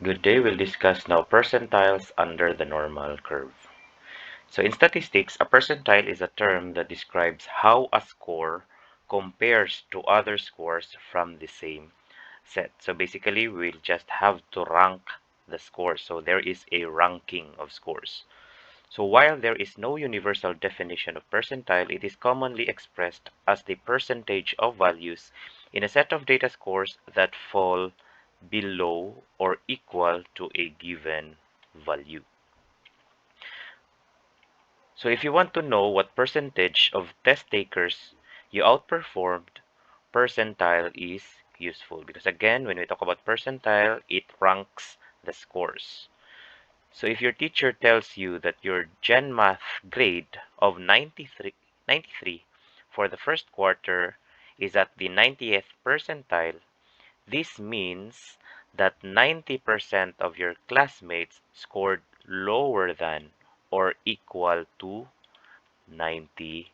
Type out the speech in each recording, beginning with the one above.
Good day, we'll discuss now percentiles under the normal curve. So in statistics, a percentile is a term that describes how a score compares to other scores from the same set. So basically, we'll just have to rank the scores. So there is a ranking of scores. So while there is no universal definition of percentile, it is commonly expressed as the percentage of values in a set of data scores that fall below or equal to a given value. So if you want to know what percentage of test takers you outperformed, percentile is useful because again, when we talk about percentile, it ranks the scores. So if your teacher tells you that your Gen Math grade of 93 for the first quarter is at the 90th percentile, this means that 90% of your classmates scored lower than or equal to 93.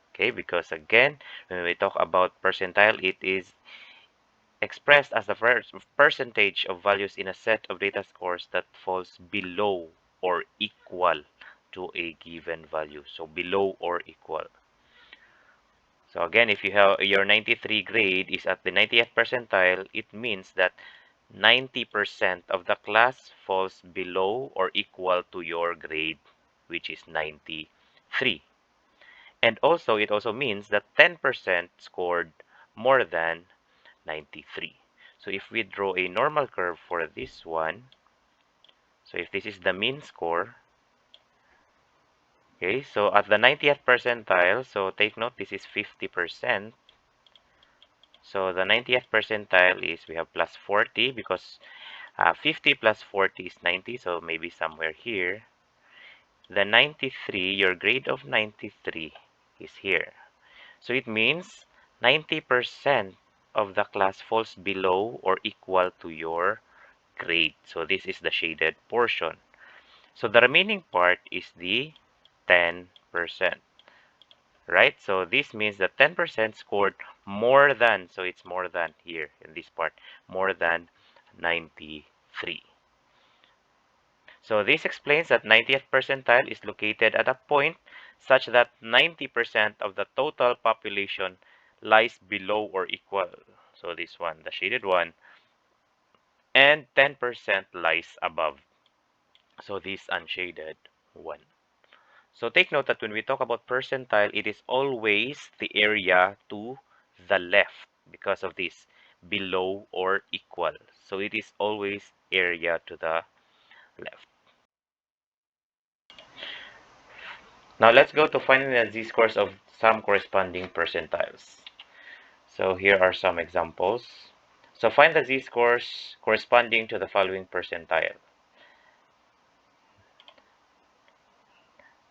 Okay, because again, when we talk about percentile, it is expressed as the first percentage of values in a set of data scores that falls below or equal to a given value. So below or equal. So again, if you have your 93 grade is at the 90th percentile, it means that 90% of the class falls below or equal to your grade, which is 93. And also, it also means that 10% scored more than 93. So if we draw a normal curve for this one, so if this is the mean score, okay, so at the 90th percentile, so take note, this is 50%. So the 90th percentile is, we have plus 40 because 50 plus 40 is 90, so maybe somewhere here. The 93, your grade of 93 is here. So it means 90% of the class falls below or equal to your grade. So this is the shaded portion. So the remaining part is the 10%, right? So this means that 10% scored more than, so it's more than here in this part, more than 93. So this explains that 90th percentile is located at a point such that 90% of the total population lies below or equal. So this one, the shaded one, and 10% lies above. So this unshaded one. So take note that when we talk about percentile, it is always the area to the left because of this below or equal. So it is always area to the left. Now let's go to finding the z-scores of some corresponding percentiles. So here are some examples. So find the z-scores corresponding to the following percentile.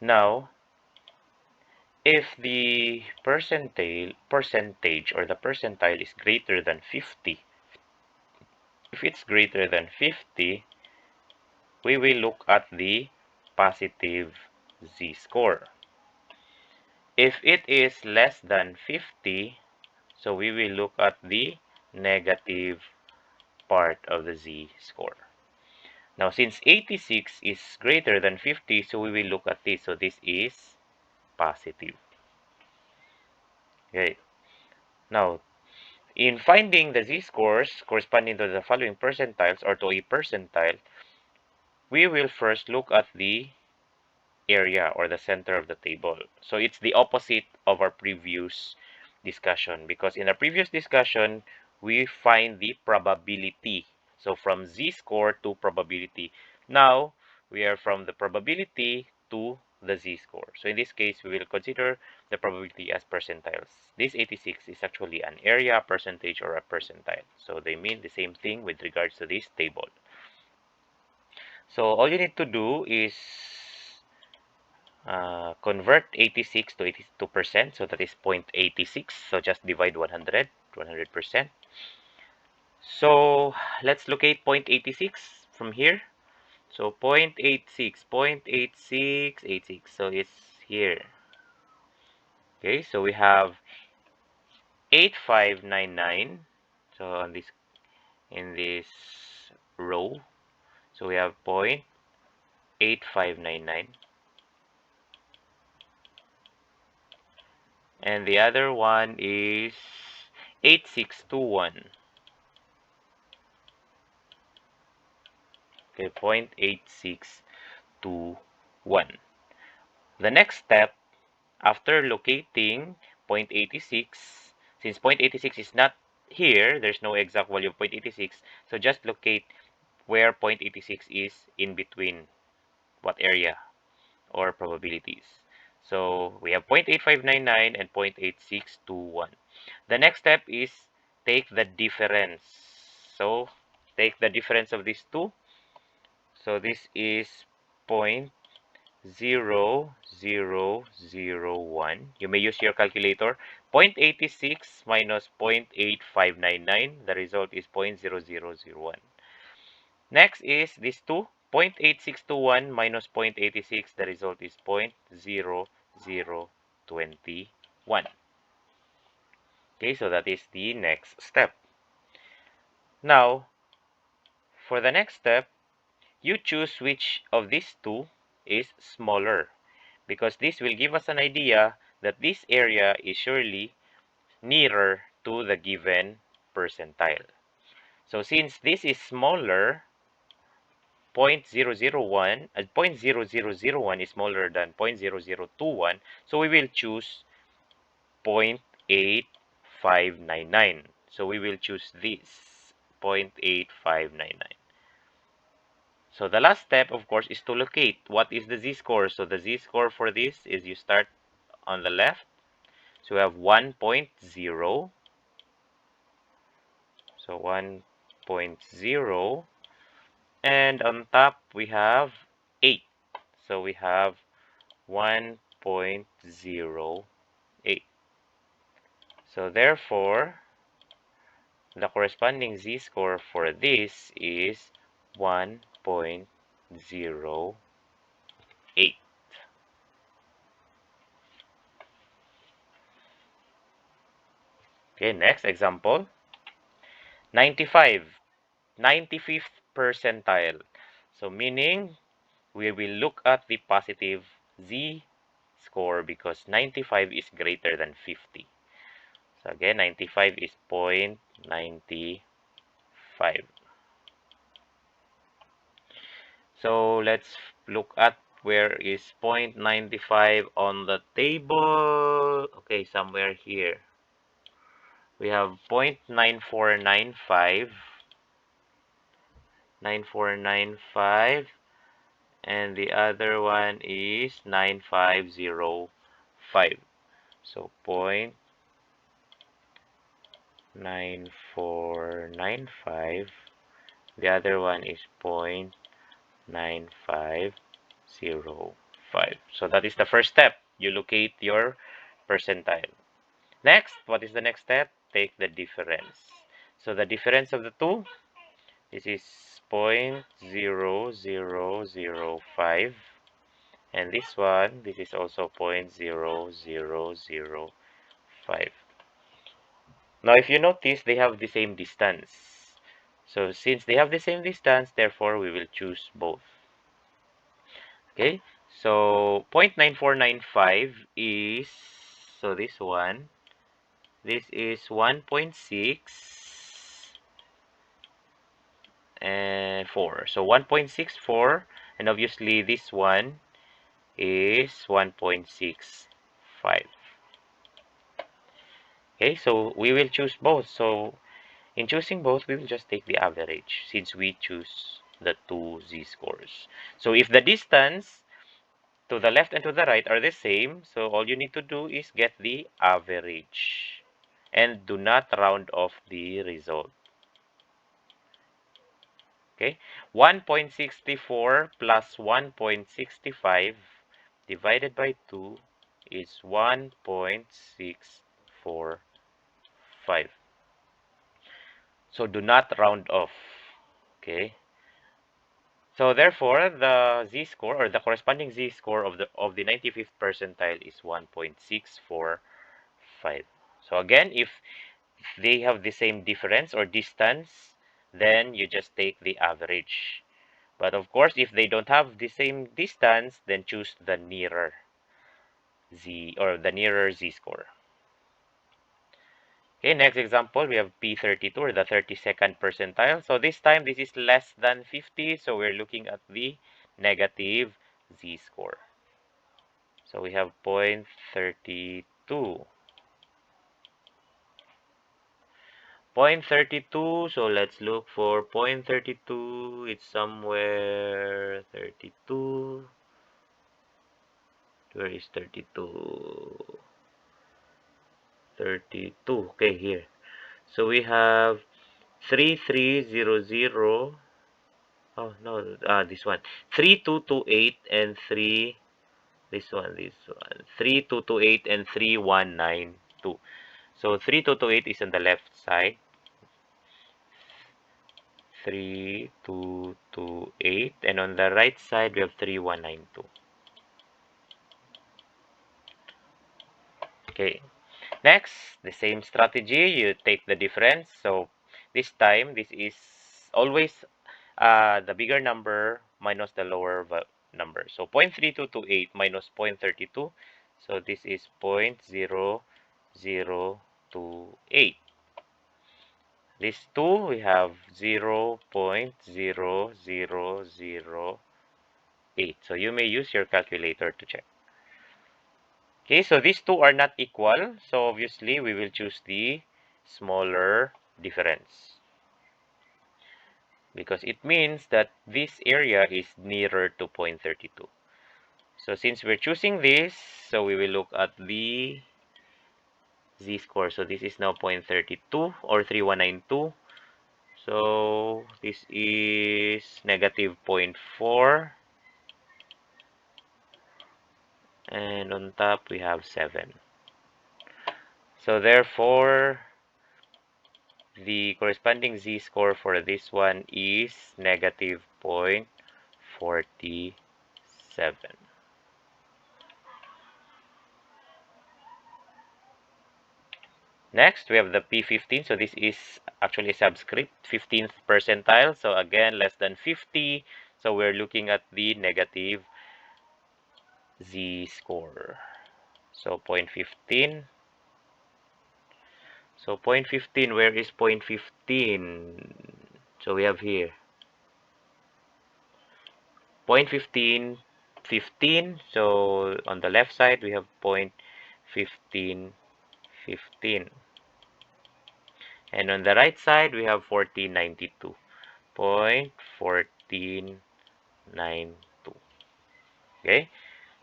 Now, if the percentage or the percentile is greater than 50, if it's greater than 50, we will look at the positive z-score. If it is less than 50, so we will look at the negative part of the z-score. Now, since 86 is greater than 50, so we will look at this. So this is positive. Okay. Now, in finding the z-scores corresponding to the following percentiles or to a percentile, we will first look at the area or the center of the table. So it's the opposite of our previous discussion because in our previous discussion, we find the probability. So from z-score to probability. Now, we are from the probability to the z-score. So in this case, we will consider the probability as percentiles. This 86 is actually an area, percentage, or a percentile. So they mean the same thing with regards to this table. So all you need to do is convert 86 to 82%, so that is 0.86. So just divide 100%. So let's locate 0.86 from here. So 0.86, 0.8686. So it's here. Okay, so we have 8599. So on this, in this row. So we have 0.8599. And the other one is 8621. Okay, 0.8621. The next step, after locating 0.86, since 0.86 is not here, there's no exact value of 0.86, so just locate where 0.86 is in between what area or probabilities. So we have 0.8599 and 0.8621. The next step is take the difference. So take the difference of these two. So this is 0.0001. You may use your calculator. 0.86 minus 0.8599. The result is 0.0001. Next is this 2. 0.8621 minus 0.86. The result is 0.0021. Okay, so that is the next step. Now, for the next step, you choose which of these two is smaller, because this will give us an idea that this area is surely nearer to the given percentile. So since this is smaller, 0.0001 is smaller than 0.0021, so we will choose 0.8599. So we will choose this 0.8599. So the last step, of course, is to locate what is the z-score. So the z-score for this is you start on the left. So we have 1.0. So 1.0. And on top, we have 8. So we have 1.08. So therefore, the corresponding z-score for this is 1.08. Okay, next example. 95, 95th percentile. So meaning we will look at the positive z-score because 95 is greater than 50. So again, 95 is 0.95. So let's look at where is 0.95 on the table. Okay, somewhere here. We have 0.9495, 9495, and the other one is 9505. So 0.9495. The other one is 0.9505. So that is the first step. You locate your percentile. Next, what is the next step? Take the difference. So the difference of the two, this is 0.0005. And this one, this is also 0.0005. Now, if you notice, they have the same distance. So since they have the same distance, therefore we will choose both. Okay, so 0.9495 is, so this one, this is 1.6 and 4. So 1.64, and obviously this one is 1.65. Okay, so we will choose both. So in choosing both, we will just take the average since we choose the two z-scores. So if the distance to the left and to the right are the same, so all you need to do is get the average and do not round off the result. Okay, 1.64 plus 1.65 divided by 2 is 1.645. So do not round off. Okay. So therefore, the z-score or the corresponding z-score of the 95th percentile is 1.645. So again, if they have the same difference or distance, then you just take the average. But of course, if they don't have the same distance, then choose the nearer z, or the nearer z-score. Okay, next example, we have P32, or the 32nd percentile. So this time, this is less than 50, so we're looking at the negative z-score. So we have 0.32. 0.32, so let's look for 0.32. It's somewhere 32. Where is 32? 32. Okay, here. So we have 3300. Oh, no, this one. 3228 and 3. This one. 3228 and 3192. So 3228 is on the left side. 3228, and on the right side we have 3192. Okay, next, the same strategy, you take the difference. So this time, this is always the bigger number minus the lower number. So 0.3228 minus 0.32, so this is 0.0028. These two, we have 0.0008. So you may use your calculator to check. Okay, so these two are not equal. So obviously, we will choose the smaller difference, because it means that this area is nearer to 0.32. So since we're choosing this, so we will look at the z-score. So this is now 0.32 or 3192. So this is negative 0.4. And on top we have 7. So therefore, the corresponding z-score for this one is negative 0.47. Next, we have the P15. So this is actually a subscript, 15th percentile. So again, less than 50. So we're looking at the negative z-score. So 0.15. So 0.15, where is 0.15? So we have here 0.15, 15. So on the left side, we have 0.15, 15. And on the right side, we have 1492. 0.1492. Okay?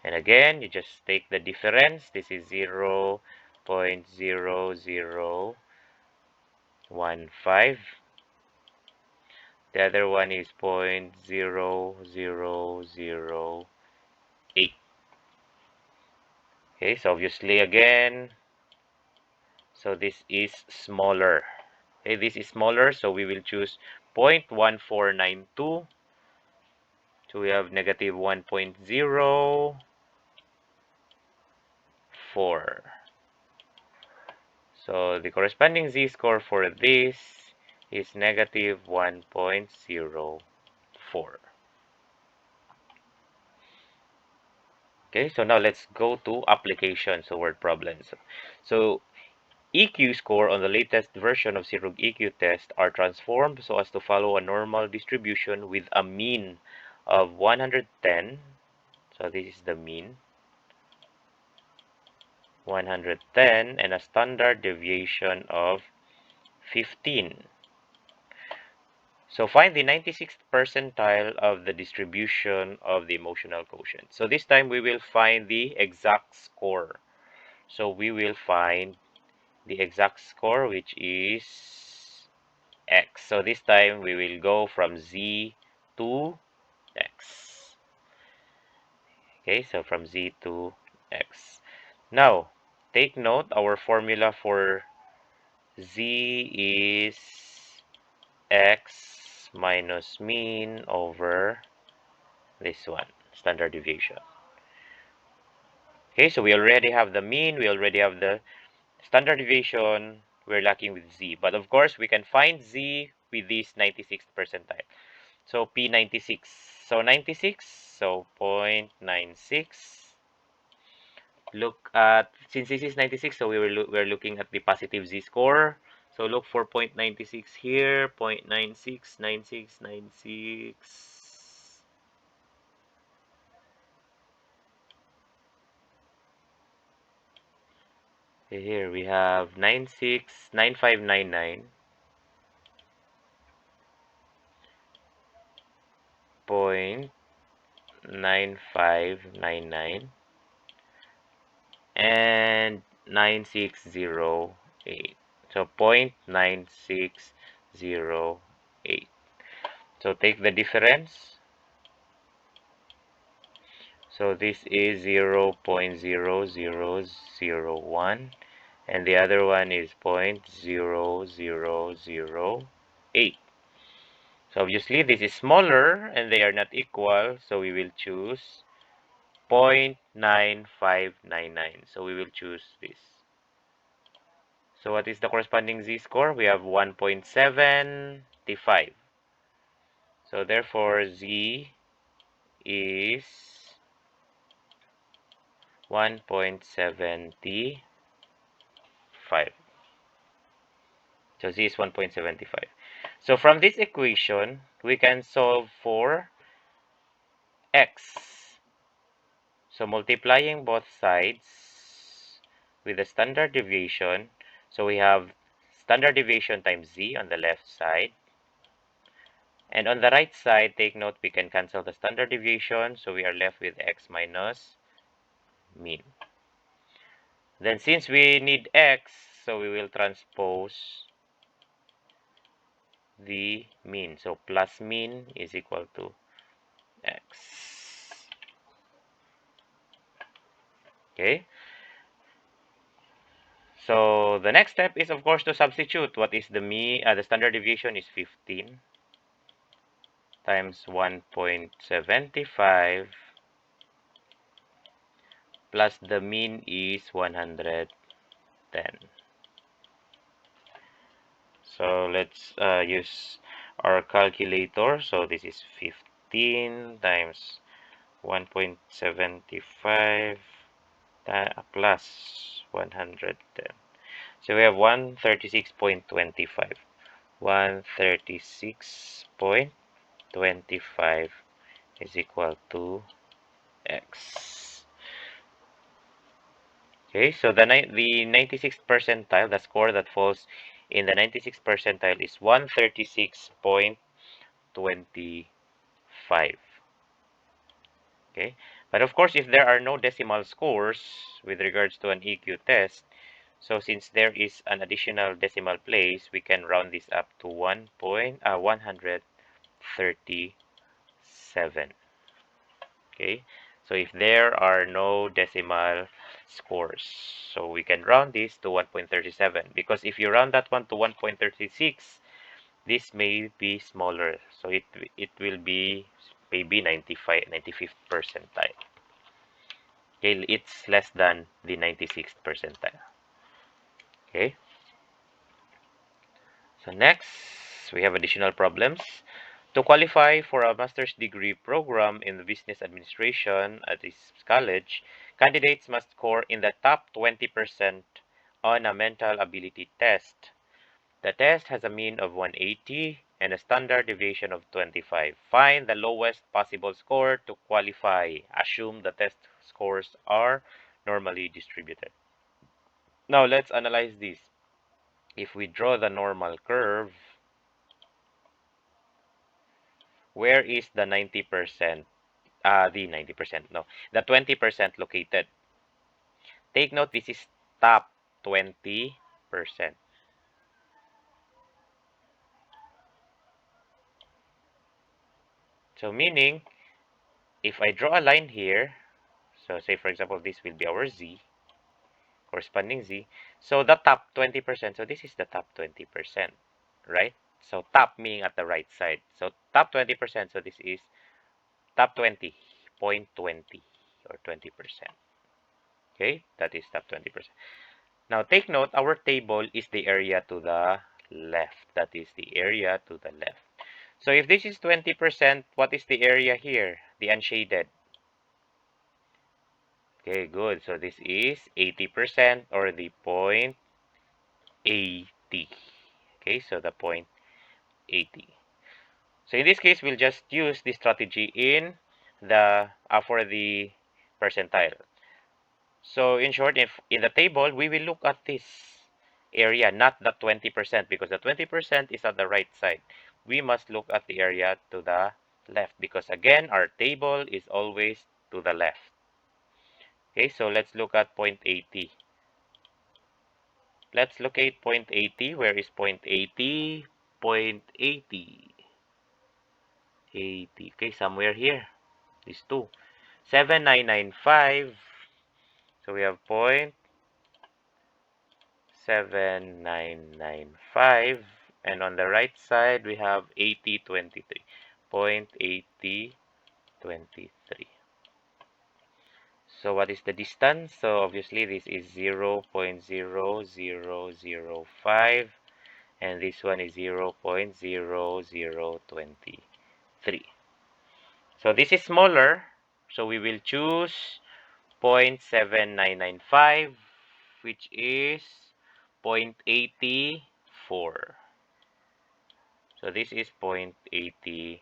And again, you just take the difference. This is 0.0015. The other one is 0.0008. Okay, so obviously again, so this is smaller. Okay, this is smaller, so we will choose 0.1492. So we have negative 1.04. So the corresponding z-score for this is negative 1.04. Okay, so now let's go to applications, so word problems. So EQ score on the latest version of Sirug EQ test are transformed so as to follow a normal distribution with a mean of 110. So this is the mean, 110, and a standard deviation of 15. So find the 96th percentile of the distribution of the emotional quotient. So this time we will find the exact score. So we will find the exact score, which is x. So this time we will go from z to x. Okay, so from z to x. Now, take note, our formula for z is x minus mean over this one, standard deviation. Okay, so we already have the mean, we already have the standard deviation, we're lacking with z. But of course, we can find z with this 96th percentile. So P96. So 96, so 0.96. Look at, since this is 96, so we're looking at the positive z-score. So look for 0.96 here, 0.96, 96, 96. Here we have 96, 9599, 0.9599, and 9608. So 0.9608. So take the difference. So this is 0.0001 and the other one is 0.0008. So obviously this is smaller and they are not equal, so we will choose 0.9599. So we will choose this. So what is the corresponding z-score? We have 1.75. So therefore z is 1.75. So z is 1.75. So from this equation, we can solve for x. So multiplying both sides with the standard deviation. So we have standard deviation times z on the left side. And on the right side, take note, we can cancel the standard deviation. So we are left with x minus mean. Then since we need x, so we will transpose the mean. So plus mean is equal to x. Okay. So the next step is of course to substitute. What is the mean? The standard deviation is 15 times 1.75 plus the mean is 110. So let's use our calculator. So this is 15 times 1.75 plus 110. So we have 136.25. 136.25 is equal to x. Okay, so the 96th percentile, the score that falls in the 96th percentile is 136.25. Okay, but of course, if there are no decimal scores with regards to an EQ test, so since there is an additional decimal place, we can round this up to 137. Okay, so if there are no decimal scores, so we can round this to 1.37, because if you round that one to 1.36, this may be smaller, so it will be maybe 95th percentile. Okay, it's less than the 96th percentile. Okay, so next we have additional problems. To qualify for a master's degree program in business administration at this college, candidates must score in the top 20% on a mental ability test. The test has a mean of 180 and a standard deviation of 25. Find the lowest possible score to qualify. Assume the test scores are normally distributed. Now let's analyze this. If we draw the normal curve, where is the 90%? The 90%, no, the 20% located. Take note, this is top 20%. So meaning, if I draw a line here, so say for example, this will be our z, corresponding z. So the top 20%, so this is the top 20%, right? So top meaning at the right side. So top 20%, so this is top 20.20 or 20%. Okay, that is top 20%. Now take note, our table is the area to the left. That is the area to the left. So if this is 20%, what is the area here? The unshaded. Okay, good. So this is 80% or the point 80. Okay, so the point 80. So in this case, we'll just use this strategy in the for the percentile. So in short, if in the table, we will look at this area, not the 20%, because the 20% is at the right side. We must look at the area to the left, because again, our table is always to the left. Okay, so let's look at point 80. Let's locate point 80. Where is point 80? Point 80. 80. Okay, somewhere here. These two. 7995. So we have point 7995, and on the right side we have 8023. Point 8023. So what is the distance? So obviously this is 0.0005, and this one is 0.0023. So this is smaller, so we will choose 0.7995, which is 0.84. So this is 0.84.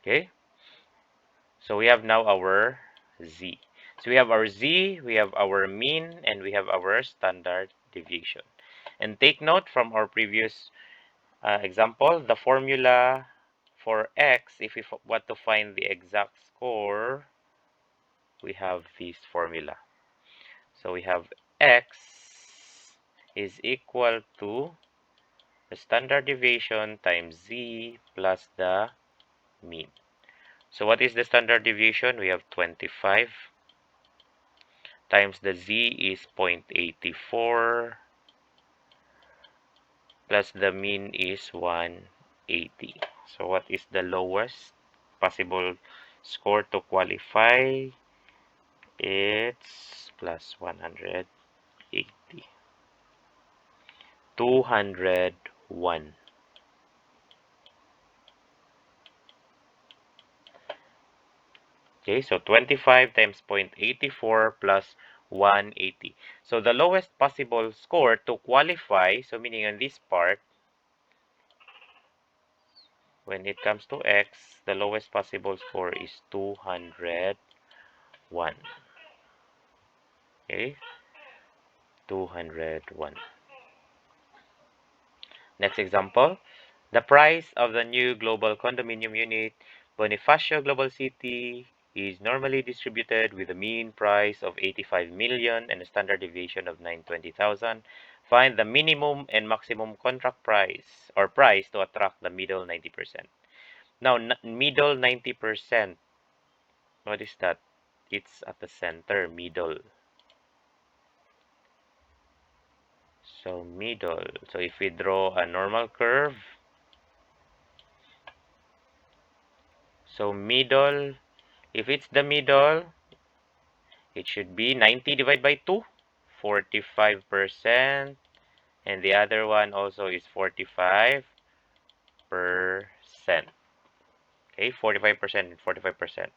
Okay, so we have now our z. So we have our z, we have our mean, and we have our standard deviation. And take note from our previous example, the formula for x, if we want to find the exact score, we have this formula. So we have x is equal to the standard deviation times z plus the mean. So what is the standard deviation? We have 25 times the z is 0.84 plus the mean is 180. So what is the lowest possible score to qualify? It's plus 180. 201. Okay, so 25 times 0.84 plus 180. So the lowest possible score to qualify, so meaning on this part, when it comes to x, the lowest possible score is 201. Okay, 201. Next example, the price of the new global condominium unit, Bonifacio Global City, is normally distributed with a mean price of 85 million and a standard deviation of 920,000. Find the minimum and maximum contract price or price to attract the middle 90%. Now, middle 90%, what is that? It's at the center, middle. So middle. So if we draw a normal curve, so middle, if it's the middle, it should be 90 divided by 2, 45%, and the other one also is 45%. Okay, 45% and 45%.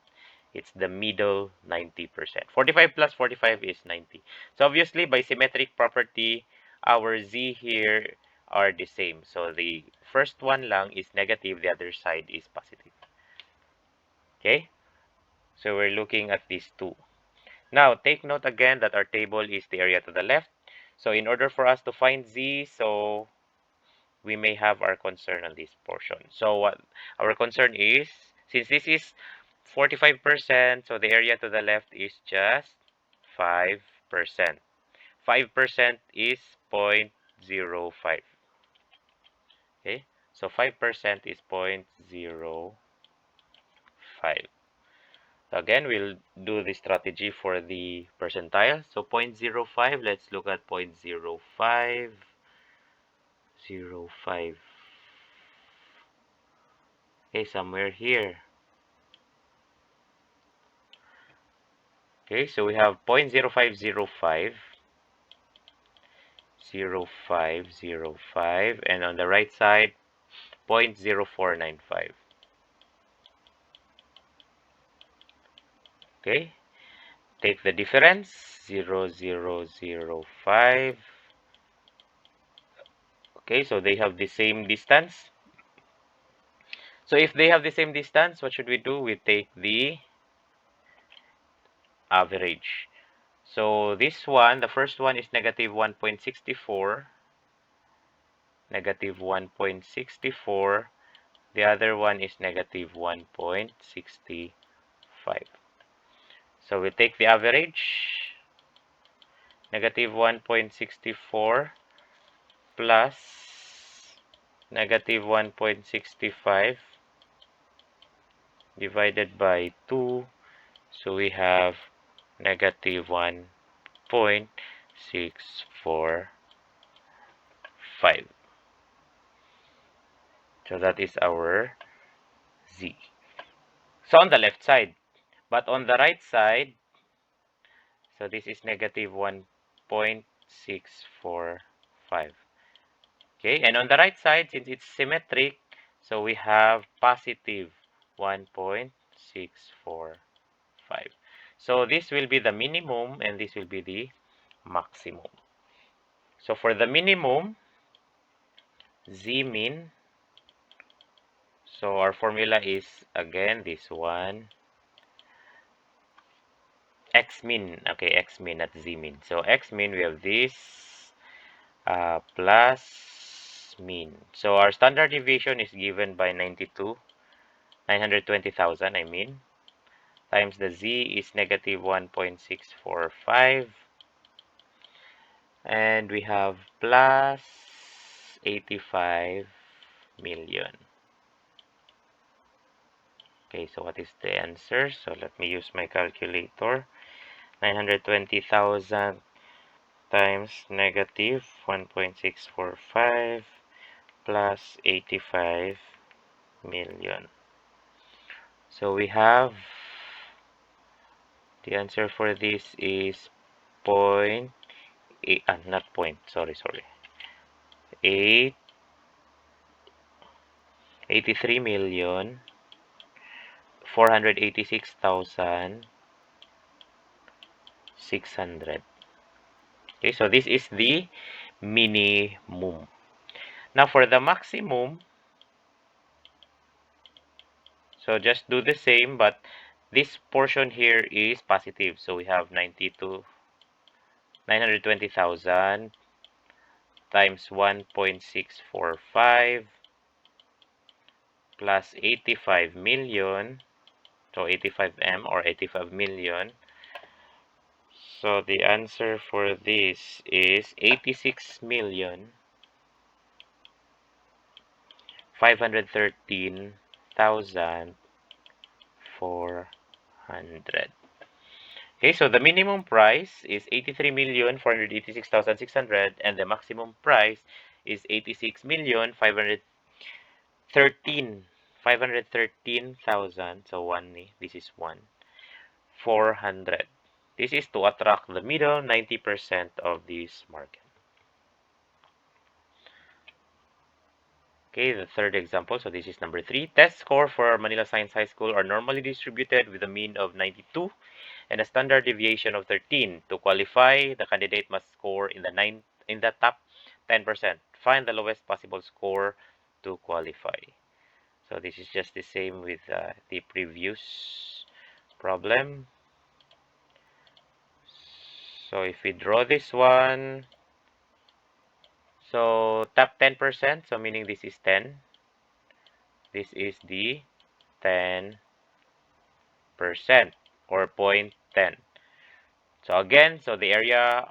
It's the middle 90%. 45 plus 45 is 90. So obviously, by symmetric property, our z here are the same. So the first one lang is negative, the other side is positive. Okay, so we're looking at these two. Now, take note again that our table is the area to the left. So in order for us to find z, so we may have our concern on this portion. So what our concern is, since this is 45%, so the area to the left is just 5%. 5% is 0.05. Okay, so 5% is 0.05. Again, we'll do the strategy for the percentile. So 0.05, let's look at 0.05. 0.05. Okay, somewhere here. Okay, so we have 0.0505. 0.0505, and on the right side 0.0495. Okay, take the difference, 0.0005. Okay, so they have the same distance. So if they have the same distance, what should we do? We take the average. So this one, the first one is negative 1.64, negative 1.64. The other one is negative 1.65. So we take the average, negative 1.64 plus negative 1.65 divided by 2. So we have negative 1.645. So that is our z. So on the left side, but on the right side, so this is negative 1.645. Okay, and on the right side, since it's symmetric, so we have positive 1.645. So this will be the minimum and this will be the maximum. So for the minimum, z min, so our formula is again this one, x min. Okay, x min, not z min. So x min, we have this plus mean. So our standard deviation is given by 920,000, I mean, times the z is negative 1.645, and we have plus 85 million. Okay, so what is the answer? So let me use my calculator. 920,000 times negative 1.645 plus 85 million. So we have the answer for this is point eight, not point, sorry, 83,486,600. Okay, so this is the minimum. Now for the maximum, so just do the same, but this portion here is positive. So we have 920,000 times 1.645 plus 85 million. So 85M or 85 million. So the answer for this is 86,513,400. Okay, so the minimum price is 83,486,600 and the maximum price is 86,513,000. So this is 400. This is to attract the middle 90% of this market. Okay, the third example. So this is number 3. Test score for Manila Science High School are normally distributed with a mean of 92 and a standard deviation of 13. To qualify, the candidate must score in the top 10%. Find the lowest possible score to qualify. So this is just the same with the previous problem. So if we draw this one, so top 10%, so meaning this is 10. This is the 10% or 0.10. So again, so the area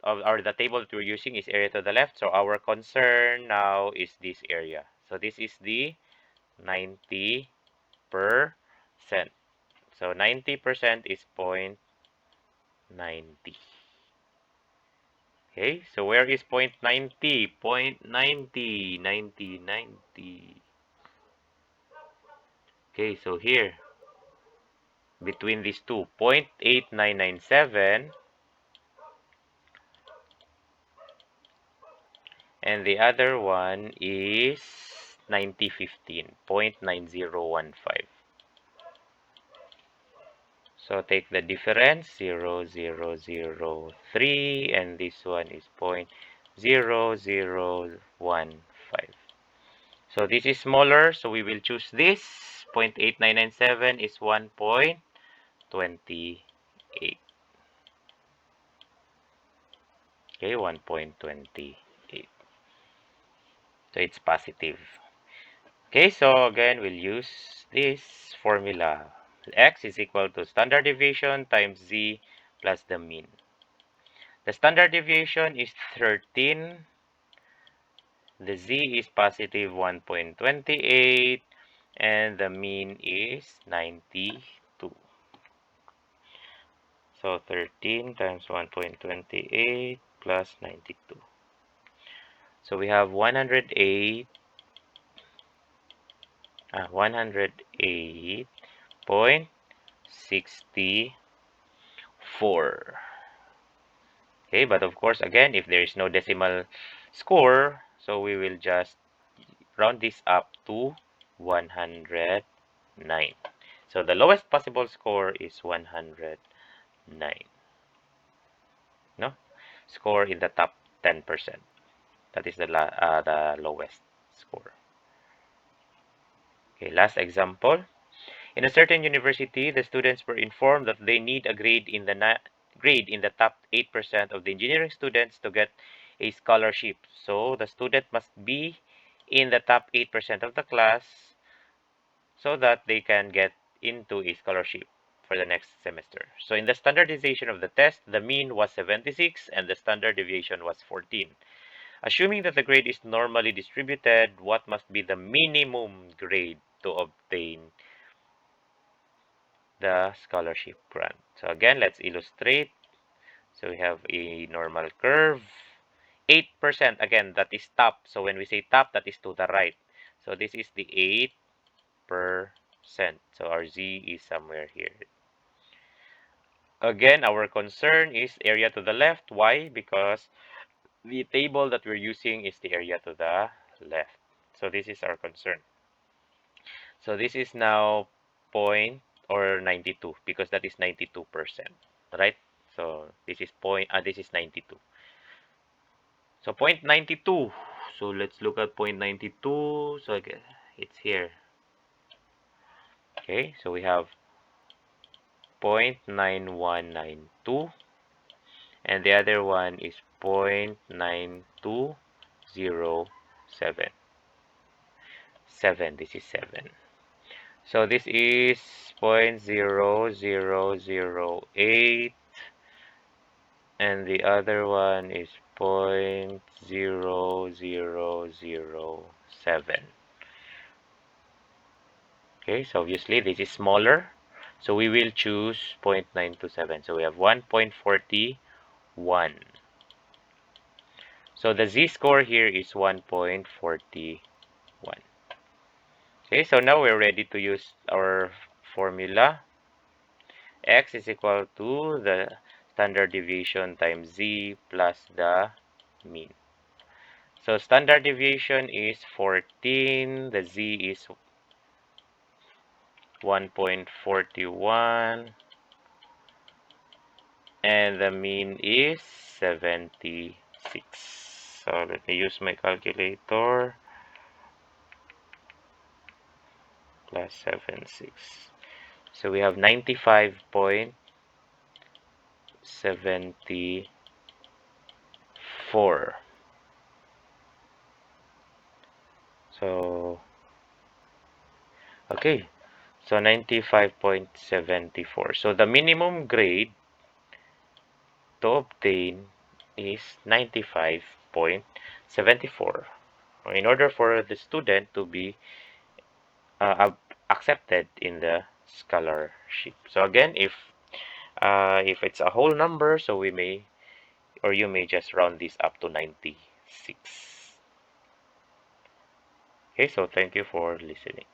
of the table that we're using is area to the left. So our concern now is this area. So this is the 90%. So 90% is 0.90. Okay, so where is 0.90? 0.90, 90, 90. Okay, so here, between these two, 0.8997 and the other one is 9015, 0.9015. So take the difference, 0.0003, and this one is 0.0015. So this is smaller, so we will choose this. 0.8997 is 1.28. Okay, 1.28. So it's positive. Okay, so again, we'll use this formula. X is equal to standard deviation times Z plus the mean. The standard deviation is 13. The Z is positive 1.28. And the mean is 92. So 13 times 1.28 plus 92. So we have 108.64. Okay, but of course, again, if there is no decimal score, so we will just round this up to 109. So the lowest possible score is 109. No? Score in the top 10%. That is the lowest score. Okay, last example. In a certain university, the students were informed that they need a grade in the top 8% of the engineering students to get a scholarship. So the student must be in the top 8% of the class so that they can get into a scholarship for the next semester. So in the standardization of the test, the mean was 76 and the standard deviation was 14. Assuming that the grade is normally distributed, what must be the minimum grade to obtain the scholarship grant? So again, let's illustrate. So we have a normal curve. 8%, again, that is top. So when we say top, that is to the right. So this is the 8%. So our Z is somewhere here. Again, our concern is area to the left. Why? Because the table that we're using is the area to the left. So this is our concern. So this is now point or 92 because that is 92%, right? So this is this is 92. So 0.92. So let's look at 0.92. So again, it's here. Okay, so we have 0.9192 and the other one is 0.9207. 7, this is 7. So this is 0.0008 and the other one is 0.0007. Okay, so obviously this is smaller, so we will choose 0.927. So we have 1.41. So the z-score here is 1.41. Okay, so now we're ready to use our formula. X is equal to the standard deviation times z plus the mean. So standard deviation is 14, the z is 1.41, and the mean is 76. So let me use my calculator. Plus 76. So we have 95.74. So, okay. So 95.74. So the minimum grade to obtain is 95.74. In order for the student to be accepted in the scholarship. So again, if it's a whole number, so we may or you may just round this up to 96. Okay, so thank you for listening.